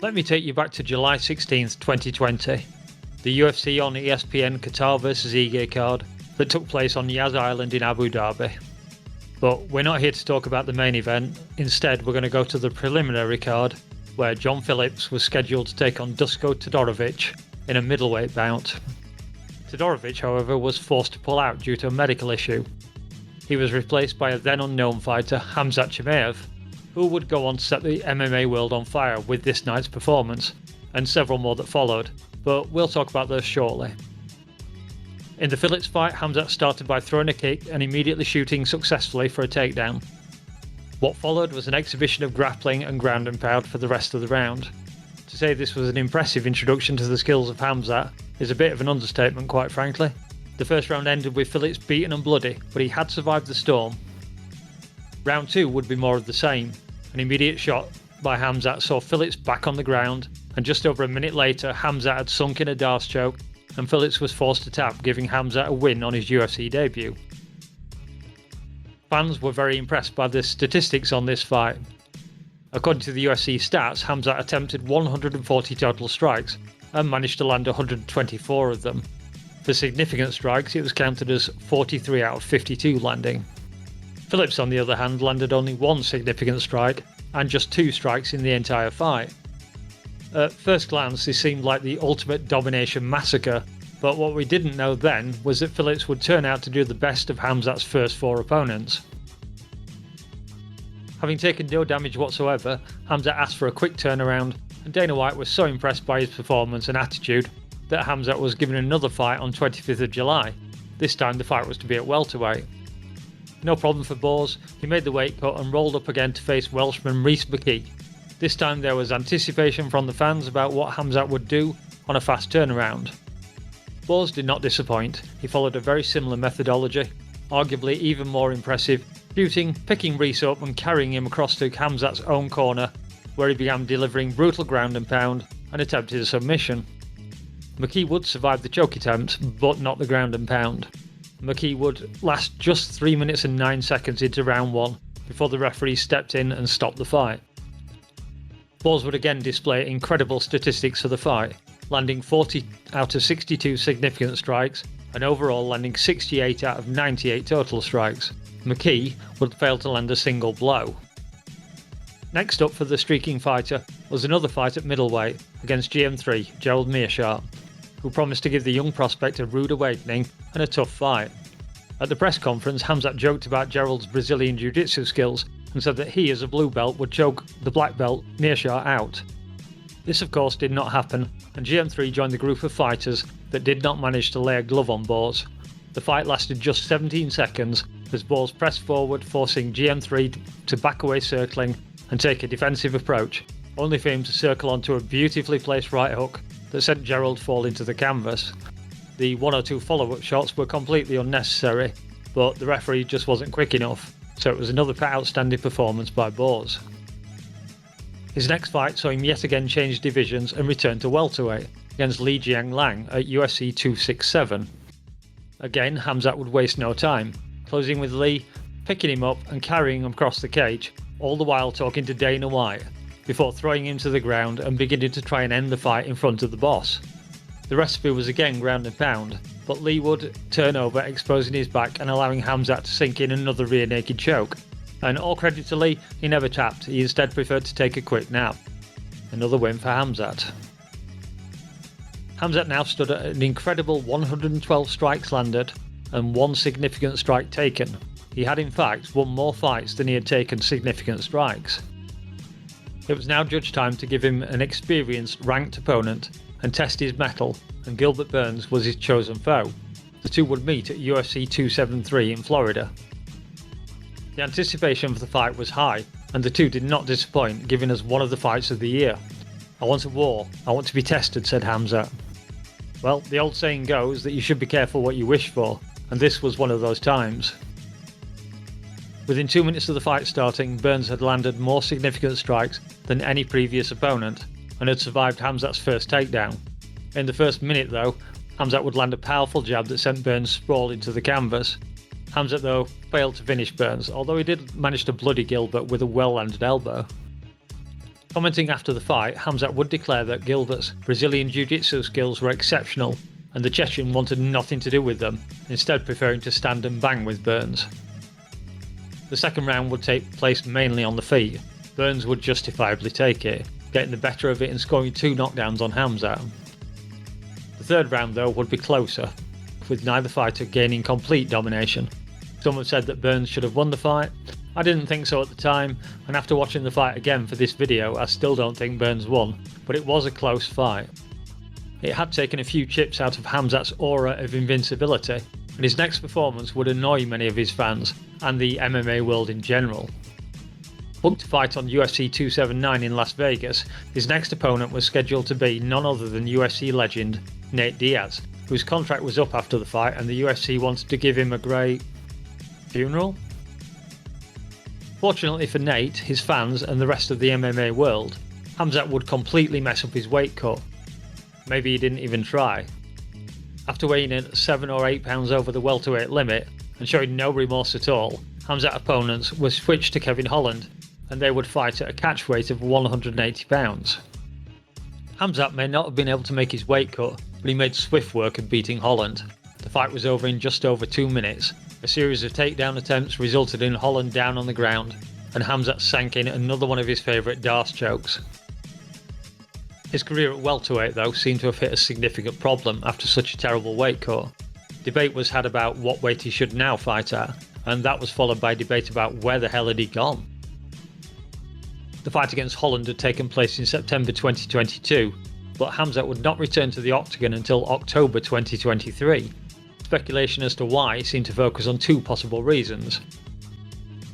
Let me take you back to July 16th, 2020. The UFC on ESPN Qatar vs Ige card that took place on Yas Island in Abu Dhabi. But we're not here to talk about the main event. Instead, we're going to go to the preliminary card, where John Phillips was scheduled to take on Dusko Todorovic in a middleweight bout. Todorovic, however, was forced to pull out due to a medical issue. He was replaced by a then unknown fighter, Khamzat Chimaev, who would go on to set the MMA world on fire with this night's performance, and several more that followed, but we'll talk about those shortly. In the Phillips fight, Khamzat started by throwing a kick and immediately shooting successfully for a takedown. What followed was an exhibition of grappling and ground and pound for the rest of the round. To say this was an impressive introduction to the skills of Khamzat is a bit of an understatement, quite frankly. The first round ended with Phillips beaten and bloody, but he had survived the storm. Round 2 would be more of the same. An immediate shot by Khamzat saw Phillips back on the ground, and just over a minute later Khamzat had sunk in a Darce choke and Phillips was forced to tap, giving Khamzat a win on his UFC debut. Fans were very impressed by the statistics on this fight. According to the UFC stats, Khamzat attempted 140 total strikes and managed to land 124 of them. For significant strikes, it was counted as 43 out of 52 landing. Phillips, on the other hand, landed only one significant strike and just 2 strikes in the entire fight. At first glance, this seemed like the ultimate domination massacre, but what we didn't know then was that Phillips would turn out to do the best of Khamzat's first 4 opponents. Having taken no damage whatsoever, Khamzat asked for a quick turnaround, and Dana White was so impressed by his performance and attitude that Khamzat was given another fight on 25th of July. This time the fight was to be at welterweight. No problem for Bors, he made the weight cut and rolled up again to face Welshman Rhys McKee. This time there was anticipation from the fans about what Khamzat would do on a fast turnaround. Bors did not disappoint. He followed a very similar methodology, arguably even more impressive, shooting, picking Rhys up and carrying him across to Khamzat's own corner, where he began delivering brutal ground and pound and attempted a submission. McKee would survive the choke attempt, but not the ground and pound. McKee would last just 3 minutes and 9 seconds into round 1 before the referee stepped in and stopped the fight. Bors would again display incredible statistics for the fight, landing 40 out of 62 significant strikes and overall landing 68 out of 98 total strikes. McKee would fail to land a single blow. Next up for the streaking fighter was another fight at middleweight against GM3 Gerald Meerschaert, who promised to give the young prospect a rude awakening and a tough fight. At the press conference, Khamzat joked about Gerald's Brazilian jiu-jitsu skills and said that he, as a blue belt, would choke the black belt Meerschaert out. This of course did not happen, and GM3 joined the group of fighters that did not manage to lay a glove on Bors. The fight lasted just 17 seconds as Bors pressed forward, forcing GM3 to back away circling and take a defensive approach, only for him to circle onto a beautifully placed right hook that sent Gerald falling to the canvas. The 1 or 2 follow-up shots were completely unnecessary, but the referee just wasn't quick enough, so it was another outstanding performance by Bors. His next fight saw him yet again change divisions and return to welterweight against Li Jianlang at UFC 267. Again, Khamzat would waste no time, closing with Li, picking him up and carrying him across the cage, all the while talking to Dana White, before throwing him to the ground and beginning to try and end the fight in front of the boss. The recipe was again ground and pound, but Li would turn over, exposing his back and allowing Khamzat to sink in another rear naked choke. And all credit to Li, he never tapped, he instead preferred to take a quick nap. Another win for Khamzat. Khamzat now stood at an incredible 112 strikes landed and 1 significant strike taken. He had in fact won more fights than he had taken significant strikes. It was now judge time to give him an experienced, ranked opponent and test his mettle, and Gilbert Burns was his chosen foe. The two would meet at UFC 273 in Florida. The anticipation for the fight was high, and the two did not disappoint, giving us one of the fights of the year. "I want a war, I want to be tested," said Khamzat. Well, the old saying goes that you should be careful what you wish for, and this was one of those times. Within 2 minutes of the fight starting, Burns had landed more significant strikes than any previous opponent, and had survived Khamzat's first takedown. In the first minute though, Khamzat would land a powerful jab that sent Burns sprawling into the canvas. Khamzat though failed to finish Burns, although he did manage to bloody Gilbert with a well-landed elbow. Commenting after the fight, Khamzat would declare that Gilbert's Brazilian jiu-jitsu skills were exceptional and the Chechen wanted nothing to do with them, instead preferring to stand and bang with Burns. The second round would take place mainly on the feet. Burns would justifiably take it, getting the better of it and scoring 2 knockdowns on Khamzat. The third round though would be closer, with neither fighter gaining complete domination. Some have said that Burns should have won the fight. I didn't think so at the time, and after watching the fight again for this video I still don't think Burns won, but it was a close fight. It had taken a few chips out of Khamzat's aura of invincibility, and his next performance would annoy many of his fans and the MMA world in general. Booked to fight on UFC 279 in Las Vegas, his next opponent was scheduled to be none other than UFC legend Nate Diaz, whose contract was up after the fight and the UFC wanted to give him a great funeral? Fortunately for Nate, his fans and the rest of the MMA world, Khamzat would completely mess up his weight cut. Maybe he didn't even try. After weighing in at 7 or 8 pounds over the welterweight limit and showing no remorse at all, Khamzat opponents were switched to Kevin Holland and they would fight at a catch weight of 180 pounds. Khamzat may not have been able to make his weight cut, but he made swift work of beating Holland. The fight was over in just over 2 minutes. A series of takedown attempts resulted in Holland down on the ground, and Khamzat sank in another one of his favourite Darce chokes. His career at welterweight though seemed to have hit a significant problem after such a terrible weight cut. Debate was had about what weight he should now fight at, and that was followed by debate about where the hell had he gone. The fight against Holland had taken place in September 2022, but Khamzat would not return to the octagon until October 2023. Speculation as to why seemed to focus on 2 possible reasons.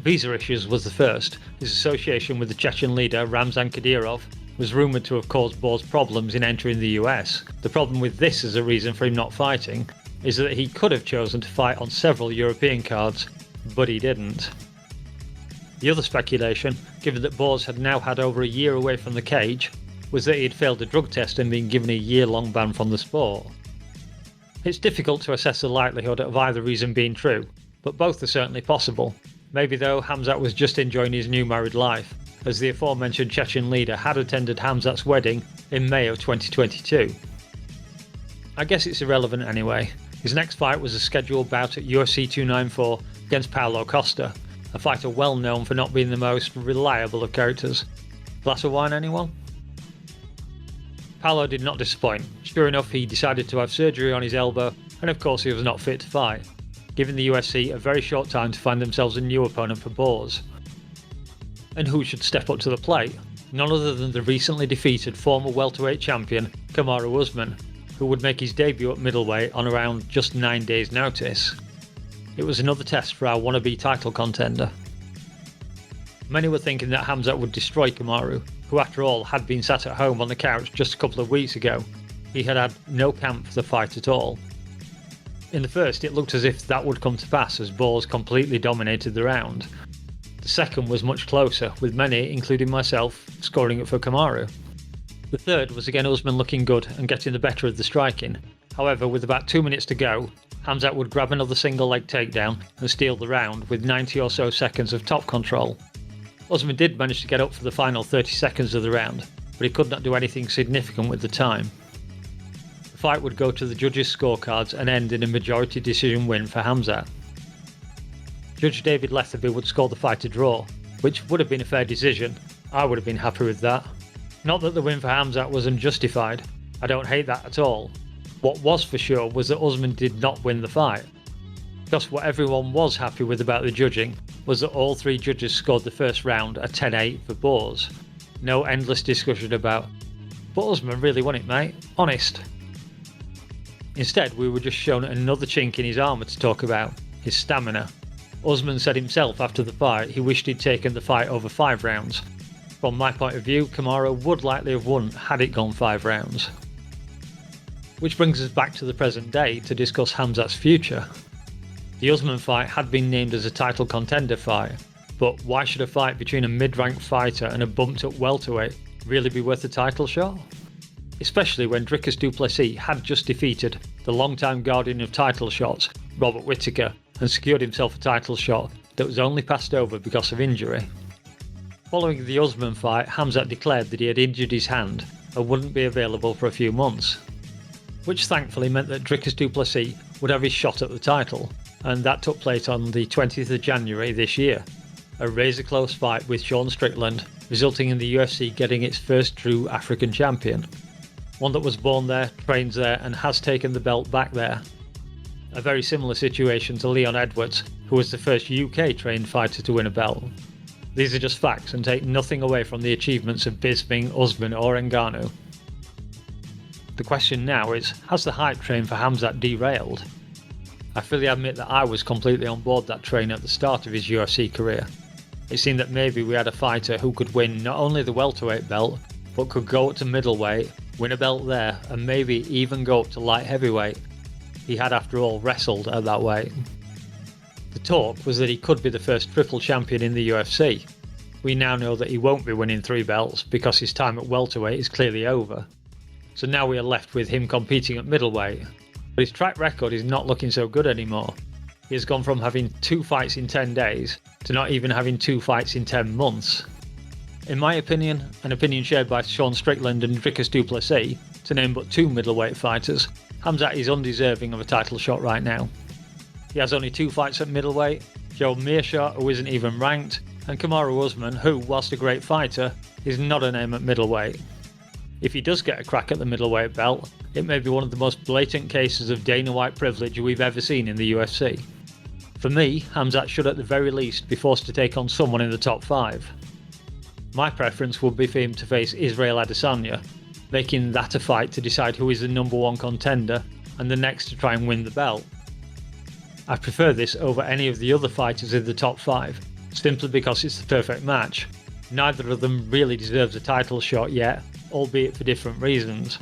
Visa issues was the first. His association with the Chechen leader Ramzan Kadyrov was rumoured to have caused Boz problems in entering the US. The problem with this as a reason for him not fighting is that he could have chosen to fight on several European cards, but he didn't. The other speculation, given that Boz had now had over a year away from the cage, was that he had failed a drug test and been given a year-long ban from the sport. It's difficult to assess the likelihood of either reason being true, but both are certainly possible. Maybe though Khamzat was just enjoying his new married life, as the aforementioned Chechen leader had attended Khamzat's wedding in May of 2022. I guess it's irrelevant anyway. His next fight was a scheduled bout at UFC 294 against Paulo Costa, a fighter well known for not being the most reliable of characters. Glass of wine, anyone? Paulo did not disappoint. Sure enough, he decided to have surgery on his elbow, and of course he was not fit to fight, giving the UFC a very short time to find themselves a new opponent for Boz. And who should step up to the plate? None other than the recently defeated former welterweight champion Kamaru Usman, who would make his debut at middleweight on around just 9 days' notice. It was another test for our wannabe title contender. Many were thinking that Khamzat would destroy Kamaru, who after all had been sat at home on the couch just a couple of weeks ago. He had had no camp for the fight at all. In the first, it looked as if that would come to pass as Boz completely dominated the round. The second was much closer, with many, including myself, scoring it for Kamaru. The third was again Usman looking good and getting the better of the striking. However, with about 2 minutes to go, Khamzat would grab another single leg takedown and steal the round with 90 or so seconds of top control. Usman did manage to get up for the final 30 seconds of the round, but he could not do anything significant with the time. The fight would go to the judges' scorecards and end in a majority decision win for Khamzat. Judge David Letherby would score the fight a draw, which would have been a fair decision. I would have been happy with that. Not that the win for Khamzat was unjustified. I don't hate that at all. What was for sure was that Usman did not win the fight. Because what everyone was happy with about the judging was that all 3 judges scored the first round a 10-8 for Boz. No endless discussion about, but Usman really won it, mate, honest. Instead, we were just shown another chink in his armour to talk about, his stamina. Usman said himself after the fight he wished he'd taken the fight over 5 rounds. From my point of view, Kamaru would likely have won had it gone 5 rounds. Which brings us back to the present day to discuss Khamzat's future. The Usman fight had been named as a title contender fight, but why should a fight between a mid-ranked fighter and a bumped-up welterweight really be worth a title shot? Especially when Dricus du Plessis had just defeated the long-time guardian of title shots, Robert Whittaker, and secured himself a title shot that was only passed over because of injury. Following the Usman fight, Khamzat declared that he had injured his hand and wouldn't be available for a few months, which thankfully meant that Dricus du Plessis would have his shot at the title, and that took place on the 20th of January this year. A razor-close fight with Sean Strickland, resulting in the UFC getting its first true African champion. One that was born there, trains there, and has taken the belt back there. A very similar situation to Leon Edwards, who was the first UK-trained fighter to win a belt. These are just facts and take nothing away from the achievements of Bisping, Usman or Ngannou. The question now is, has the hype train for Khamzat derailed? I fully admit that I was completely on board that train at the start of his UFC career. It seemed that maybe we had a fighter who could win not only the welterweight belt, but could go up to middleweight, win a belt there, and maybe even go up to light heavyweight. He had after all wrestled at that weight. The talk was that he could be the first triple champion in the UFC. We now know that he won't be winning 3 belts because his time at welterweight is clearly over. So now we are left with him competing at middleweight. But his track record is not looking so good anymore. He has gone from having 2 fights in 10 days to not even having 2 fights in 10 months. In my opinion, an opinion shared by Sean Strickland and Dricus du Plessis, to name but 2 middleweight fighters, Khamzat is undeserving of a title shot right now. He has only 2 fights at middleweight, Joe Mearshot, who isn't even ranked, and Kamaru Usman, who, whilst a great fighter, is not a name at middleweight. If he does get a crack at the middleweight belt, it may be one of the most blatant cases of Dana White privilege we've ever seen in the UFC. For me, Khamzat should at the very least be forced to take on someone in the top 5. My preference would be for him to face Israel Adesanya, making that a fight to decide who is the number 1 contender and the next to try and win the belt. I prefer this over any of the other fighters in the top 5, simply because it's the perfect match. Neither of them really deserves a title shot yet, albeit for different reasons.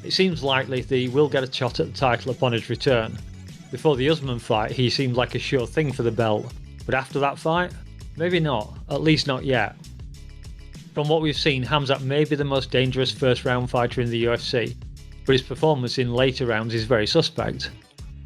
It seems likely that he will get a shot at the title upon his return. Before the Usman fight, he seemed like a sure thing for the belt, but after that fight, maybe not, at least not yet. From what we've seen, Khamzat may be the most dangerous first round fighter in the UFC, but his performance in later rounds is very suspect.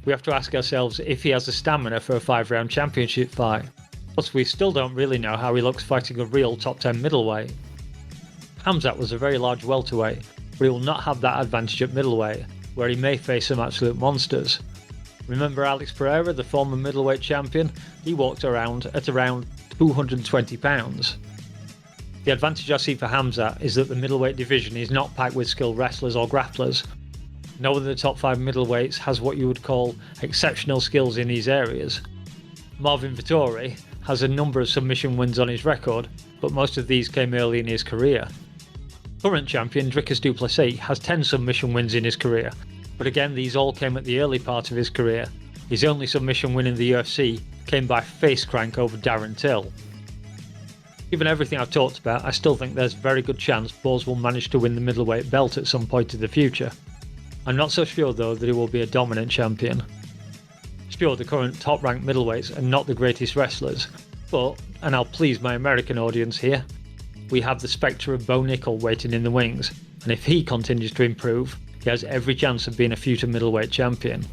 We have to ask ourselves if he has the stamina for a 5-round championship fight. Plus, we still don't really know how he looks fighting a real top 10 middleweight. Khamzat was a very large welterweight, but he will not have that advantage at middleweight, where he may face some absolute monsters. Remember Alex Pereira, the former middleweight champion? He walked around at around 220 pounds. The advantage I see for Khamzat is that the middleweight division is not packed with skilled wrestlers or grapplers. No one of the top 5 middleweights has what you would call exceptional skills in these areas. Marvin Vettori has a number of submission wins on his record, but most of these came early in his career. Current champion Dricus du Plessis has 10 submission wins in his career, but again these all came at the early part of his career. His only submission win in the UFC came by face crank over Darren Till. Given everything I've talked about, I still think there's a very good chance Bowes will manage to win the middleweight belt at some point in the future. I'm not so sure though that he will be a dominant champion. Sure, the current top-ranked middleweights are not the greatest wrestlers, but, and I'll please my American audience here, we have the spectre of Bo Nickel waiting in the wings, and if he continues to improve, he has every chance of being a future middleweight champion.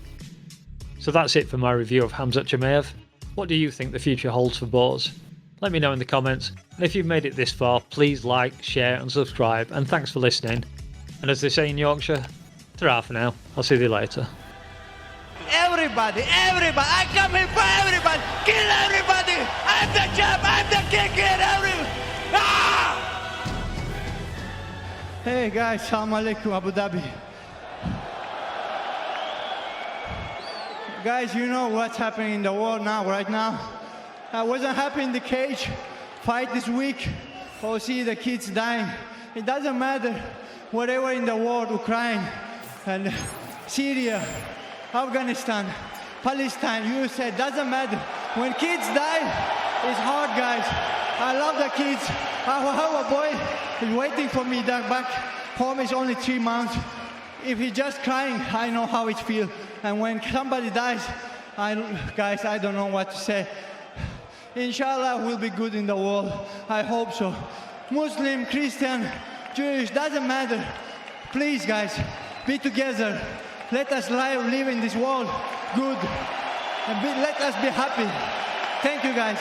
So that's it for my review of Khamzat Chimaev. What do you think the future holds for Bowes? Let me know in the comments, and if you've made it this far, please like, share and subscribe, and thanks for listening. And as they say in Yorkshire, ta-ra for now, I'll see you later. Everybody, I come here for everybody, kill everybody, I'm the champ, I'm the king, kill everybody. Ah! Hey guys, Salam Alaikum Abu Dhabi. Guys, you know what's happening in the world now, right now. I wasn't happy in the cage, fight this week, or see the kids dying. It doesn't matter, whatever in the world, Ukraine and Syria, Afghanistan, Palestine, USA, doesn't matter. When kids die, it's hard, guys. I love the kids. I have a boy, he's waiting for me back home. Is only 3 months. If he's just crying, I know how it feels. And when somebody dies, guys, I don't know what to say. Inshallah, we'll be good in the world. I hope so. Muslim, Christian, Jewish, doesn't matter. Please, guys, be together. Let us live in this world good. And let us be happy. Thank you, guys.